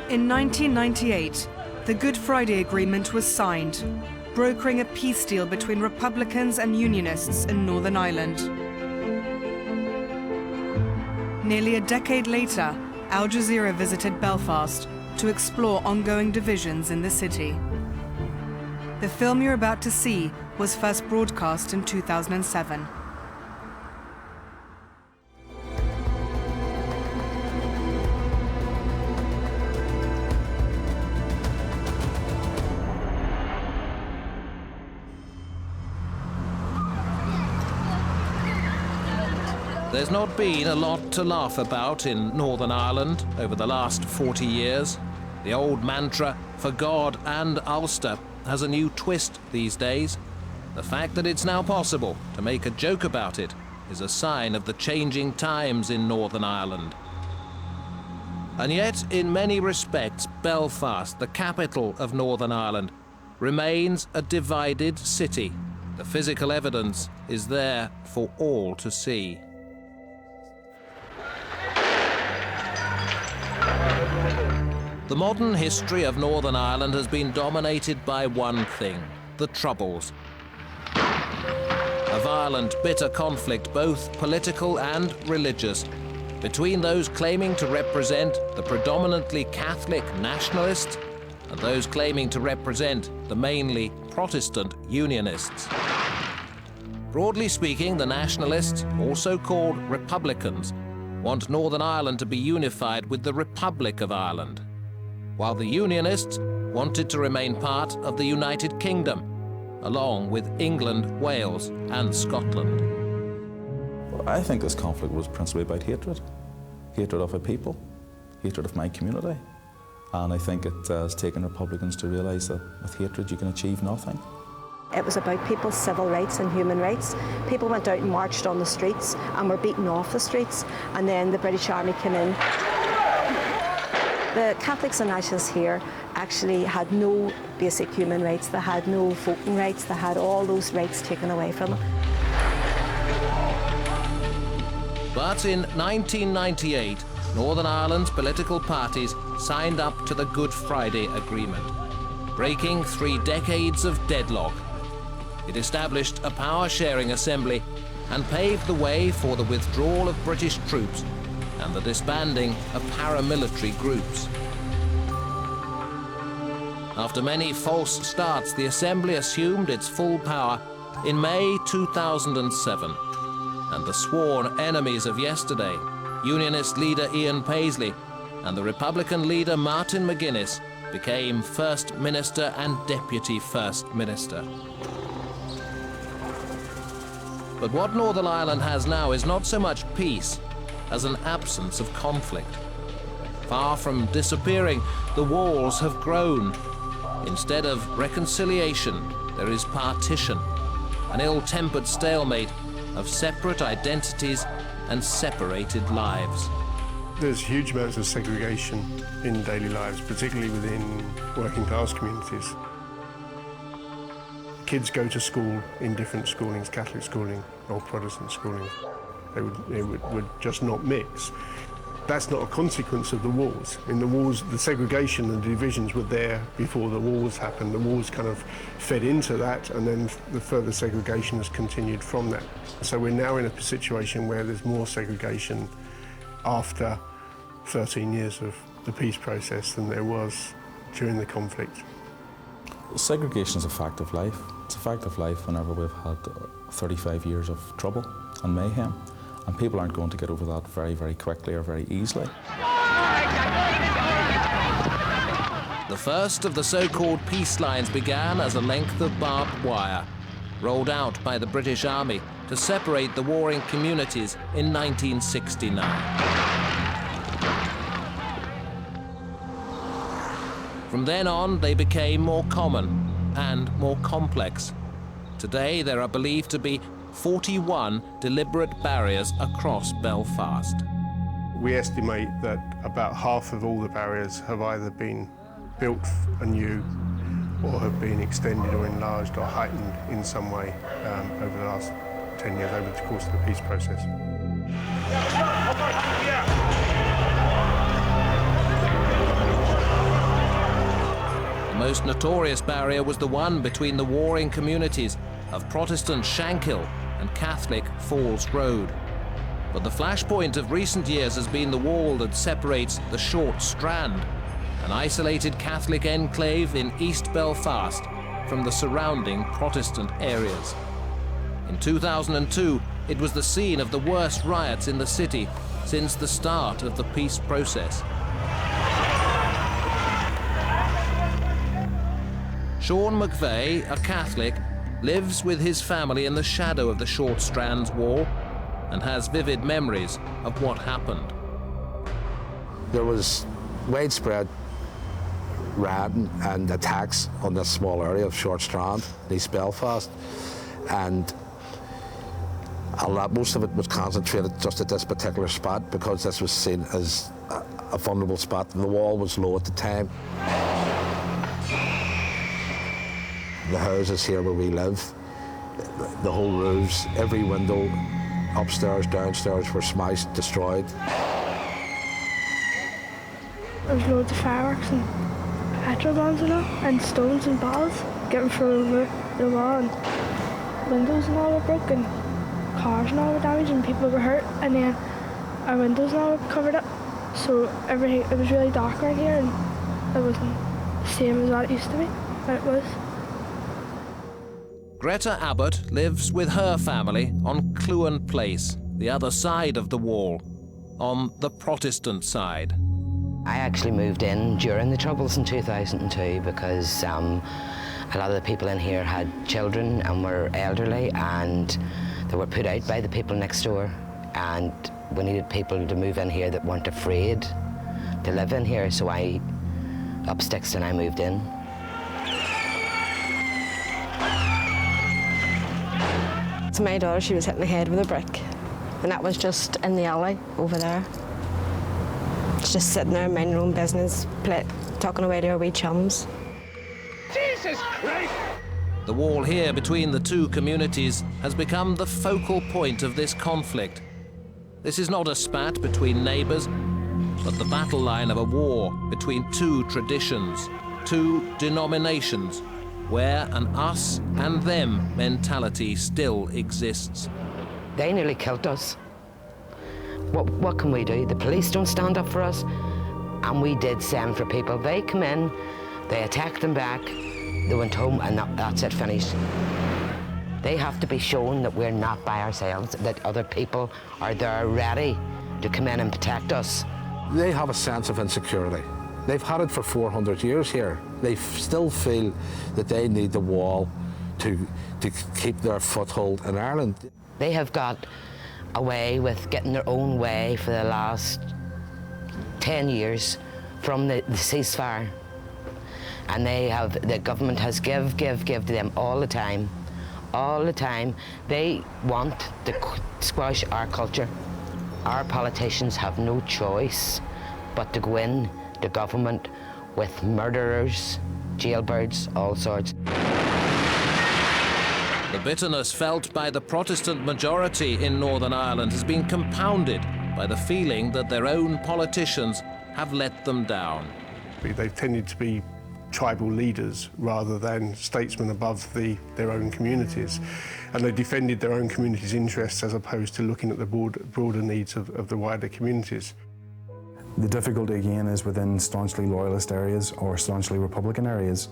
In 1998, the Good Friday Agreement was signed, brokering a peace deal between Republicans and Unionists in Northern Ireland. Nearly a decade later, Al Jazeera visited Belfast to explore ongoing divisions in the city. The film you're about to see was first broadcast in 2007. There's not been a lot to laugh about in Northern Ireland over the last 40 years. The old mantra, "for God and Ulster," has a new twist these days. The fact that it's now possible to make a joke about it is a sign of the changing times in Northern Ireland. And yet, in many respects, Belfast, the capital of Northern Ireland, remains a divided city. The physical evidence is there for all to see. The modern history of Northern Ireland has been dominated by one thing: the Troubles. A violent, bitter conflict, both political and religious, between those claiming to represent the predominantly Catholic nationalists and those claiming to represent the mainly Protestant unionists. Broadly speaking, the nationalists, also called Republicans, want Northern Ireland to be unified with the Republic of Ireland, while the Unionists wanted to remain part of the United Kingdom, along with England, Wales and Scotland. Well, I think this conflict was principally about hatred. Hatred of a people, hatred of my community. And I think it has taken Republicans to realise that with hatred you can achieve nothing. It was about people's civil rights and human rights. People went out and marched on the streets and were beaten off the streets, and then the British Army came in. The Catholics and nationalists here actually had no basic human rights. They had no voting rights. They had all those rights taken away from them. But in 1998, Northern Ireland's political parties signed up to the Good Friday Agreement, breaking 3 decades of deadlock. It established a power-sharing assembly and paved the way for the withdrawal of British troops and the disbanding of paramilitary groups. After many false starts, the Assembly assumed its full power in May 2007, and the sworn enemies of yesterday, Unionist leader Ian Paisley and the Republican leader Martin McGuinness, became First Minister and Deputy First Minister. But what Northern Ireland has now is not so much peace as an absence of conflict. Far from disappearing, the walls have grown. Instead of reconciliation, there is partition, an ill-tempered stalemate of separate identities and separated lives. There's huge amounts of segregation in daily lives, particularly within working class communities. Kids go to school in different schoolings, Catholic schooling or Protestant schooling. They would just not mix. That's not a consequence of the wars. In the wars, the segregation and the divisions were there before the wars happened. The wars kind of fed into that, and then the further segregation has continued from that. So we're now in a situation where there's more segregation after 13 years of the peace process than there was during the conflict. Segregation is a fact of life. It's a fact of life whenever we've had 35 years of trouble and mayhem. And people aren't going to get over that very, very quickly or very easily. The first of the so-called peace lines began as a length of barbed wire, rolled out by the British Army to separate the warring communities in 1969. From then on, they became more common and more complex. Today, there are believed to be 41 deliberate barriers across Belfast. We estimate that about half of all the barriers have either been built anew or have been extended or enlarged or heightened in some way over the last 10 years, over the course of the peace process. most notorious barrier was the one between the warring communities of Protestant Shankill and Catholic Falls Road. But the flashpoint of recent years has been the wall that separates the Short Strand, an isolated Catholic enclave in East Belfast, from the surrounding Protestant areas. In 2002, it was the scene of the worst riots in the city since the start of the peace process. Sean McVeigh, a Catholic, lives with his family in the shadow of the Short Strand's wall and has vivid memories of what happened. There was widespread rioting and attacks on this small area of Short Strand, East Belfast, and most of it was concentrated just at this particular spot because this was seen as a vulnerable spot. The wall was low at the time. The houses here where we live, the whole roofs, every window, upstairs, downstairs were smashed, destroyed. There was loads of fireworks and petrol bombs and all, and stones and bottles getting thrown over the wall, and windows and all were broken, cars and all were damaged, and people were hurt, and then our windows and all were covered up, so everything, it was really dark around here, and it wasn't the same as what it used to be, but it was. Greta Abbott lives with her family on Clewen Place, the other side of the wall, on the Protestant side. I actually moved in during the Troubles in 2002 because a lot of the people in here had children and were elderly, and they were put out by the people next door, and we needed people to move in here that weren't afraid to live in here, so I up sticks and I moved in. To my daughter, she was hit in the head with a brick, and that was just in the alley over there. She's just sitting there minding her own business, talking away to her wee chums. Jesus Christ! The wall here between the two communities has become the focal point of this conflict. This is not a spat between neighbours, but the battle line of a war between two traditions, two denominations, where an us and them mentality still exists. They nearly killed us. What can we do? The police don't stand up for us, and we did send for people. They come in, they attacked them back, they went home, and that's it, finished. They have to be shown that we're not by ourselves, that other people are there ready to come in and protect us. They have a sense of insecurity. They've had it for 400 years here. They still feel that they need the wall to keep their foothold in Ireland. They have got away with getting their own way for the last 10 years from the ceasefire. And the government has give to them all the time. All the time. They want to squash our culture. Our politicians have no choice but to go in the government with murderers, jailbirds, all sorts. The bitterness felt by the Protestant majority in Northern Ireland has been compounded by the feeling that their own politicians have let them down. They've tended to be tribal leaders rather than statesmen above their own communities, and they defended their own communities' interests as opposed to looking at the broader needs of the wider communities. The difficulty again is within staunchly loyalist areas or staunchly Republican areas,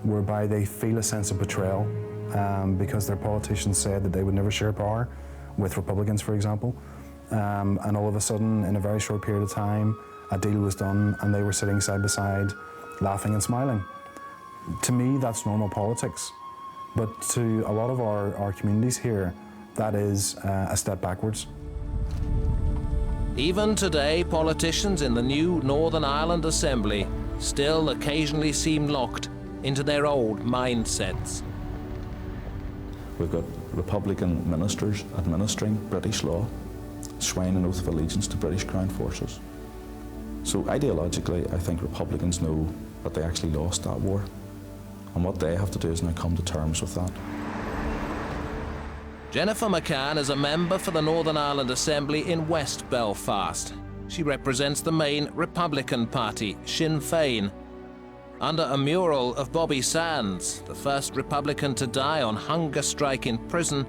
whereby they feel a sense of betrayal because their politicians said that they would never share power with Republicans, for example, and all of a sudden, in a very short period of time, a deal was done and they were sitting side by side, laughing and smiling. To me, that's normal politics, but to a lot of our communities here, that is a step backwards. Even today, politicians in the new Northern Ireland Assembly still occasionally seem locked into their old mindsets. We've got Republican ministers administering British law, swearing an oath of allegiance to British Crown forces. So ideologically, I think Republicans know that they actually lost that war, and what they have to do is now come to terms with that. Jennifer McCann is a member for the Northern Ireland Assembly in West Belfast. She represents the main Republican party, Sinn Féin. Under a mural of Bobby Sands, the first Republican to die on hunger strike in prison,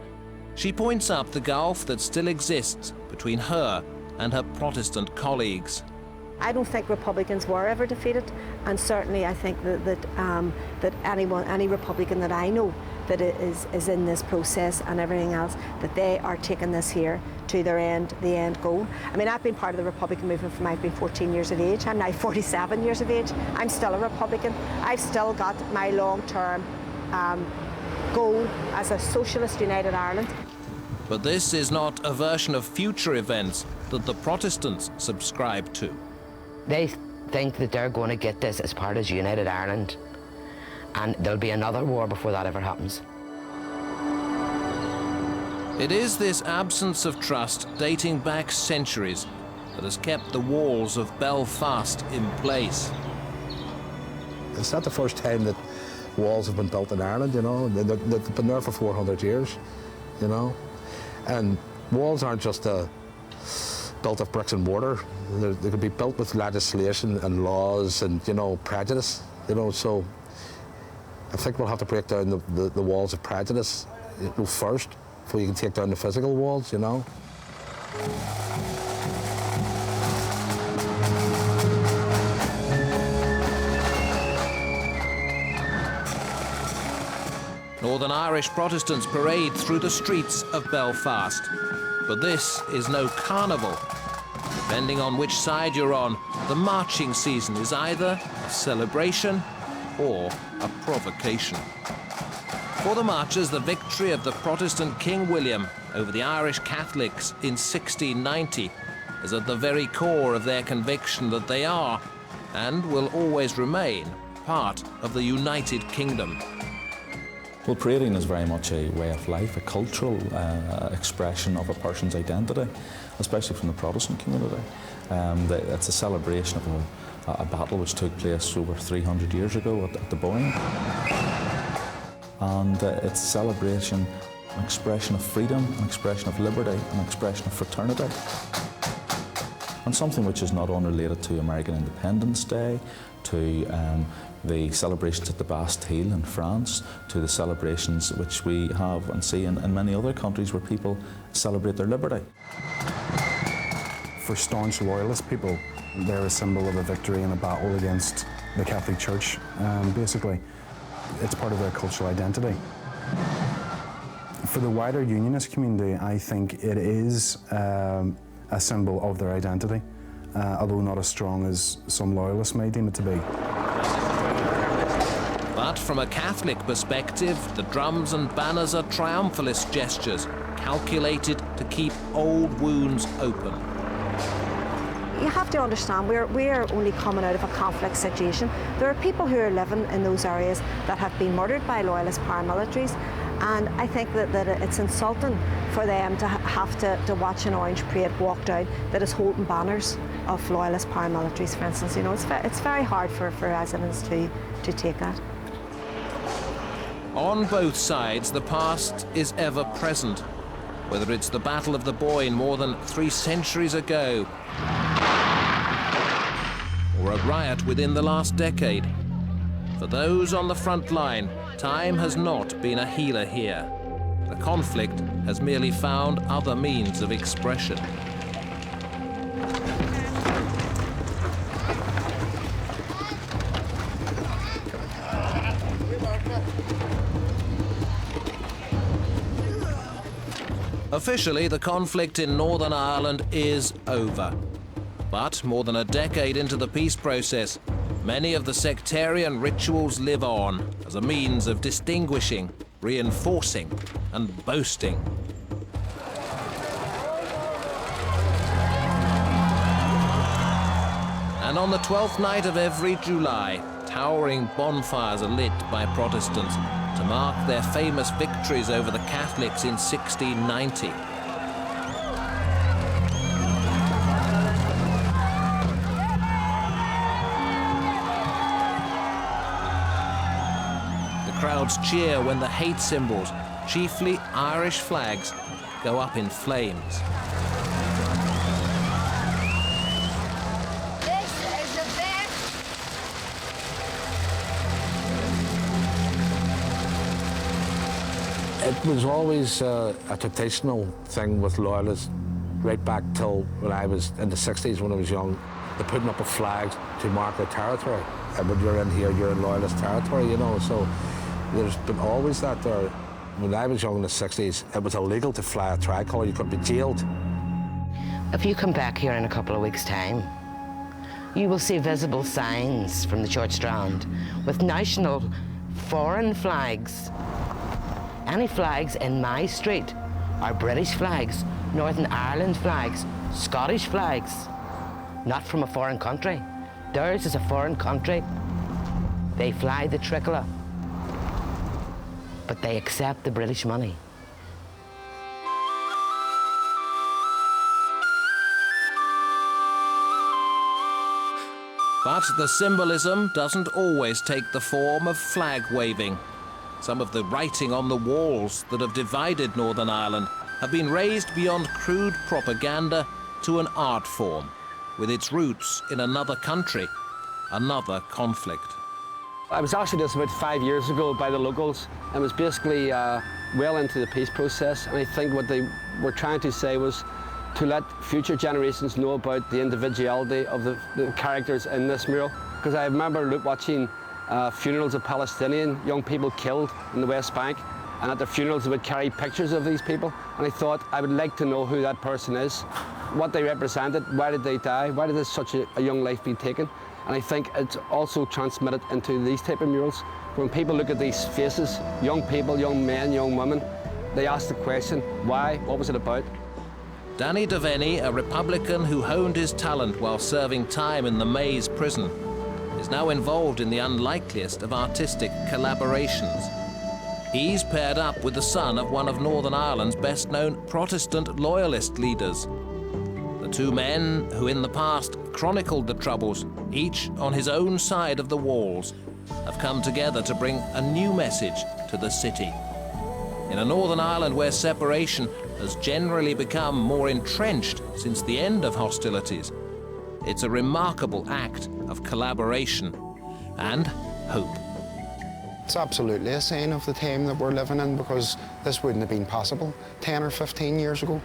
she points up the gulf that still exists between her and her Protestant colleagues. I don't think Republicans were ever defeated, and certainly I think that any Republican that I know that is in this process and everything else, that they are taking this here to the end goal. I mean, I've been part of the Republican movement from I've been 14 years of age. I'm now 47 years of age. I'm still a Republican. I've still got my long-term goal as a socialist United Ireland. But this is not a version of future events that the Protestants subscribe to. They think that they're going to get this as part of United Ireland, and there'll be another war before that ever happens. It is this absence of trust dating back centuries that has kept the walls of Belfast in place. It's not the first time that walls have been built in Ireland, you know. They've been there for 400 years, you know. And walls aren't just built of bricks and mortar. They can be built with legislation and laws and, you know, prejudice, you know. So I think we'll have to break down the walls of prejudice, you know, first, before you can take down the physical walls, you know. Northern Irish Protestants parade through the streets of Belfast. But this is no carnival. Depending on which side you're on, the marching season is either a celebration or a provocation. For the marchers, the victory of the Protestant King William over the Irish Catholics in 1690 is at the very core of their conviction that they are, and will always remain, part of the United Kingdom. Well, parading is very much a way of life, a cultural expression of a person's identity, especially from the Protestant community. It's a celebration of a battle which took place over 300 years ago at the Boyne. And it's a celebration, an expression of freedom, an expression of liberty, an expression of fraternity. And something which is not only related to American Independence Day, to the celebrations at the Bastille in France, to the celebrations which we have and see in many other countries where people celebrate their liberty. For staunch loyalist people, they're a symbol of a victory in a battle against the Catholic Church. Basically, it's part of their cultural identity. For the wider unionist community, I think it is a symbol of their identity, although not as strong as some loyalists may deem it to be. But from a Catholic perspective, the drums and banners are triumphalist gestures, calculated to keep old wounds open. You have to understand, we're only coming out of a conflict situation. There are people who are living in those areas that have been murdered by loyalist paramilitaries, and I think that it's insulting for them to have to watch an orange parade walk down that is holding banners of loyalist paramilitaries, for instance. You know, it's very hard for residents to take that. On both sides, the past is ever present, whether it's the Battle of the Boyne more than 3 centuries ago, or a riot within the last decade. For those on the front line, time has not been a healer here. The conflict has merely found other means of expression. Officially, the conflict in Northern Ireland is over. But more than a decade into the peace process, many of the sectarian rituals live on as a means of distinguishing, reinforcing, and boasting. And on the 12th night of every July, towering bonfires are lit by Protestants to mark their famous victories over the Catholics in 1690. The crowds cheer when the hate symbols, chiefly Irish flags, go up in flames. It was always a traditional thing with loyalists, right back till when I was in the 60s when I was young. They're putting up a flag to mark a territory. And when you're in here, you're in loyalist territory, you know, so there's been always that there. When I was young in the 60s, it was illegal to fly a tricolour. You could be jailed. If you come back here in a couple of weeks' time, you will see visible signs from the church strand with national foreign flags. Any flags in my street are British flags, Northern Ireland flags, Scottish flags, not from a foreign country. Theirs is a foreign country. They fly the tricolour, but they accept the British money. But the symbolism doesn't always take the form of flag waving. Some of the writing on the walls that have divided Northern Ireland have been raised beyond crude propaganda to an art form, with its roots in another country, another conflict. I was asked this about 5 years ago by the locals, and was basically well into the peace process, and I think what they were trying to say was to let future generations know about the individuality of the characters in this mural. Because I remember watching funerals of Palestinian young people killed in the West Bank, and at their funerals they would carry pictures of these people, and I thought I would like to know who that person is, what they represented, why did they die, why did such a young life be taken. And I think it's also transmitted into these type of murals. When people look at these faces, young people, young men, young women, they ask the question, why, what was it about? Danny Devaney, a Republican who honed his talent while serving time in the Maze prison, is now involved in the unlikeliest of artistic collaborations. He's paired up with the son of one of Northern Ireland's best-known Protestant loyalist leaders. The two men who in the past chronicled the Troubles, each on his own side of the walls, have come together to bring a new message to the city. In a Northern Ireland where separation has generally become more entrenched since the end of hostilities, it's a remarkable act of collaboration and hope. It's absolutely a sign of the time that we're living in, because this wouldn't have been possible 10 or 15 years ago.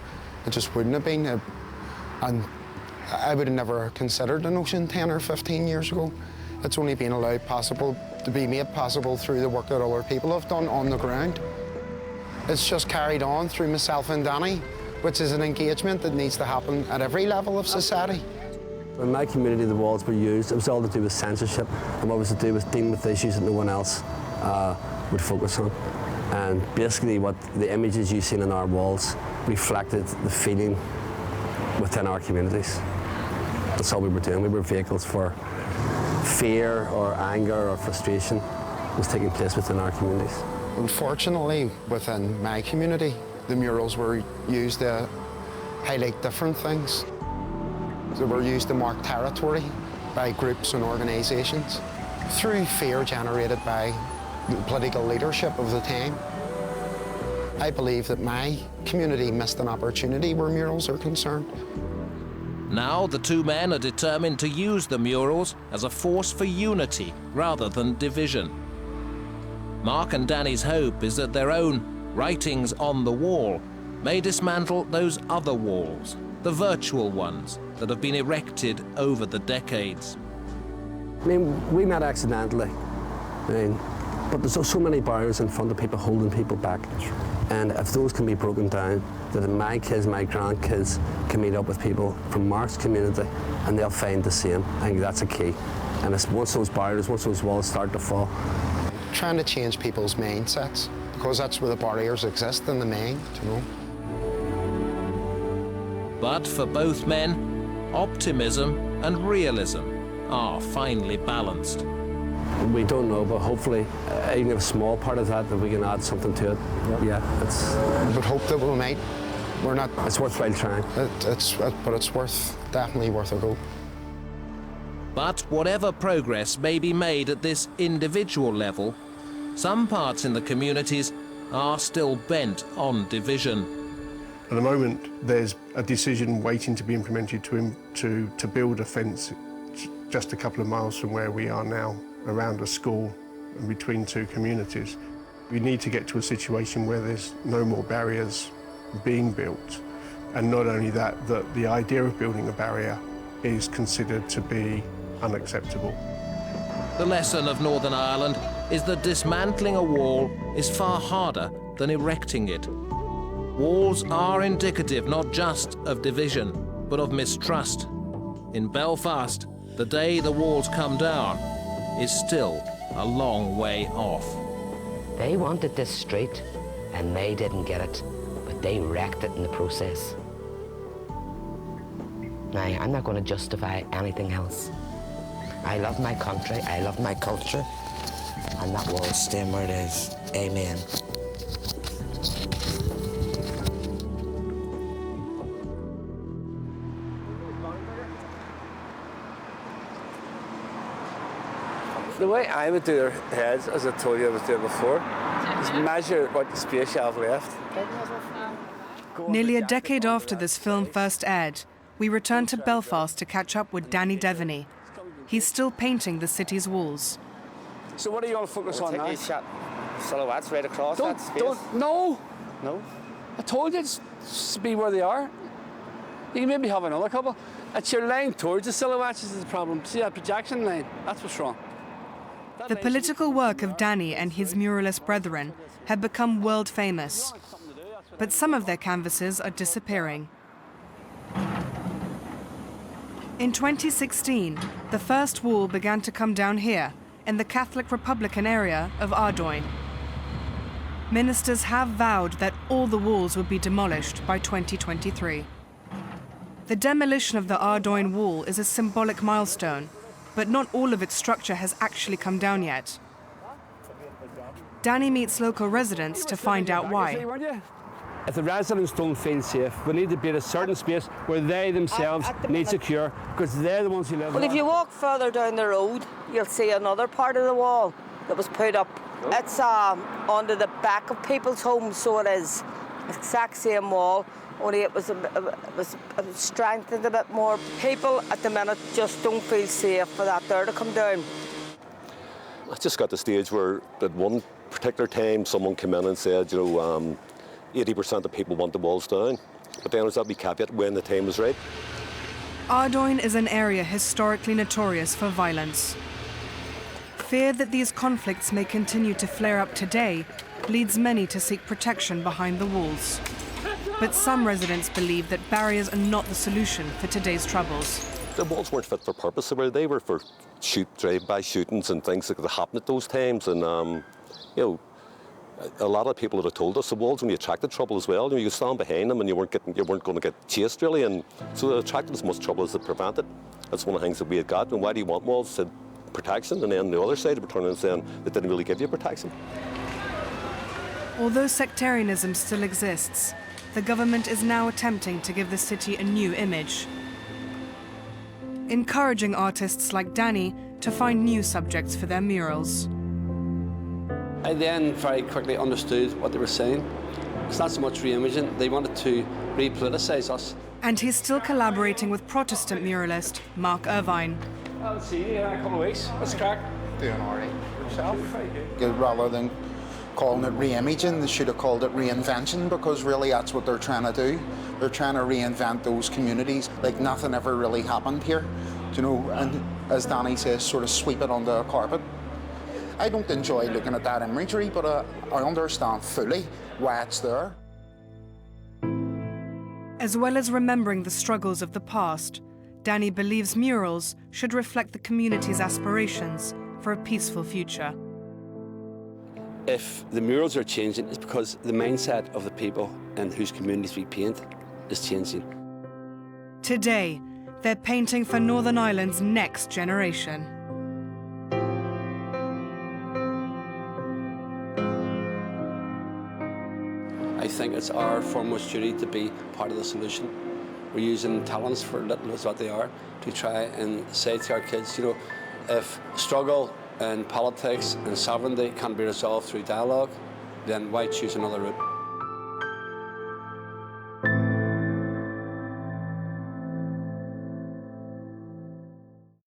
It just wouldn't have been. And I would have never considered the notion 10 or 15 years ago. It's only been allowed possible to be made possible through the work that other people have done on the ground. It's just carried on through myself and Danny, which is an engagement that needs to happen at every level of society. In my community, the walls were used. It was all to do with censorship, and what was to do with dealing with issues that no one else would focus on. And basically what the images you've seen on our walls reflected the feeling within our communities. That's all we were doing. We were vehicles for fear or anger or frustration was taking place within our communities. Unfortunately, within my community, the murals were used to highlight different things. They were used to mark territory by groups and organisations through fear generated by the political leadership of the time. I believe that my community missed an opportunity where murals are concerned. Now the two men are determined to use the murals as a force for unity rather than division. Mark and Danny's hope is that their own writings on the wall may dismantle those other walls, the virtual ones that have been erected over the decades. I mean, we met accidentally, but there's so many barriers in front of people holding people back. And if those can be broken down, that my kids, my grandkids can meet up with people from Mark's community and they'll find the same. I think that's a key. And it's once those barriers, once those walls start to fall. Trying to change people's mindsets, because that's where the barriers exist, in the mind, you know. But for both men, optimism and realism are finely balanced. We don't know, but hopefully, even a small part of that we can add something to it. Yeah, I would hope that we might. We're not. It's worthwhile trying. But it's definitely worth a go. But whatever progress may be made at this individual level, some parts in the communities are still bent on division. At the moment, there's a decision waiting to be implemented to build a fence just a couple of miles from where we are now, around a school and between two communities. We need to get to a situation where there's no more barriers being built. And not only that, that the idea of building a barrier is considered to be unacceptable. The lesson of Northern Ireland is that dismantling a wall is far harder than erecting it. Walls are indicative not just of division, but of mistrust. In Belfast, the day the walls come down is still a long way off. They wanted this street, and they didn't get it, but they wrecked it in the process. Now, I'm not going to justify anything else. I love my country, I love my culture, and that wall's staying where it is. Amen. The way I would do their heads, as I told you I was doing before, is measure what space you have left. Nearly a decade after this film first aired, we returned to Belfast to catch up with Danny Devaney. He's still painting the city's walls. So what are you going to focus on now? Silhouettes right across that space. No! No? I told you to be where they are. You can maybe have another couple. It's your line towards the silhouettes is the problem. See that projection line? That's what's wrong. The political work of Danny and his muralist brethren have become world famous. But some of their canvases are disappearing. In 2016, the first wall began to come down here, in the Catholic Republican area of Ardoyne. Ministers have vowed that all the walls would be demolished by 2023. The demolition of the Ardoyne wall is a symbolic milestone, but not all of its structure has actually come down yet. Danny meets local residents to find out why. If the residents don't feel safe, we need to be at a certain space where they themselves need secure, because they're the ones who live there. Well, if you walk further down the road, you'll see another part of the wall that was put up. It's under the back of people's homes, so it is. Exact same wall, only it was strengthened a bit more. People at the minute just don't feel safe for that there to come down. I just got to the stage where at one particular time someone came in and said, 80% of people want the walls down, but then there's that wee caveat when the time is right. Ardoyne is an area historically notorious for violence. Fear that these conflicts may continue to flare up today leads many to seek protection behind the walls. But some residents believe that barriers are not the solution for today's troubles. The walls weren't fit for purpose, they were for drive-by shootings and things that could happen at those times, and a lot of people that have told us the walls only attracted trouble as well. You could stand behind them and you weren't going to get chased really, and so they attracted as much trouble as they prevented. That's one of the things that we had got. And why do you want walls? Said protection, and then the other side were turning and saying they didn't really give you protection. Although sectarianism still exists, the government is now attempting to give the city a new image, encouraging artists like Danny to find new subjects for their murals. I then very quickly understood what they were saying. It's not so much re-imaging, they wanted to re-politicise us. And he's still collaborating with Protestant muralist Mark Irvine. I'll see you in a couple of weeks. What's the crack? Doing all right. Yourself? Good. Rather than calling it re-imaging, they should have called it reinvention, because really that's what they're trying to do. They're trying to reinvent those communities like nothing ever really happened here. And as Danny says, sort of sweep it under the carpet. I don't enjoy looking at that imagery, but I understand fully why it's there. As well as remembering the struggles of the past, Danny believes murals should reflect the community's aspirations for a peaceful future. If the murals are changing, it's because the mindset of the people in whose communities we paint is changing. Today, they're painting for Northern Ireland's next generation. I think it's our foremost duty to be part of the solution. We're using talents for little as what they are to try and say to our kids, if struggle and politics and sovereignty can be resolved through dialogue, then why choose another route?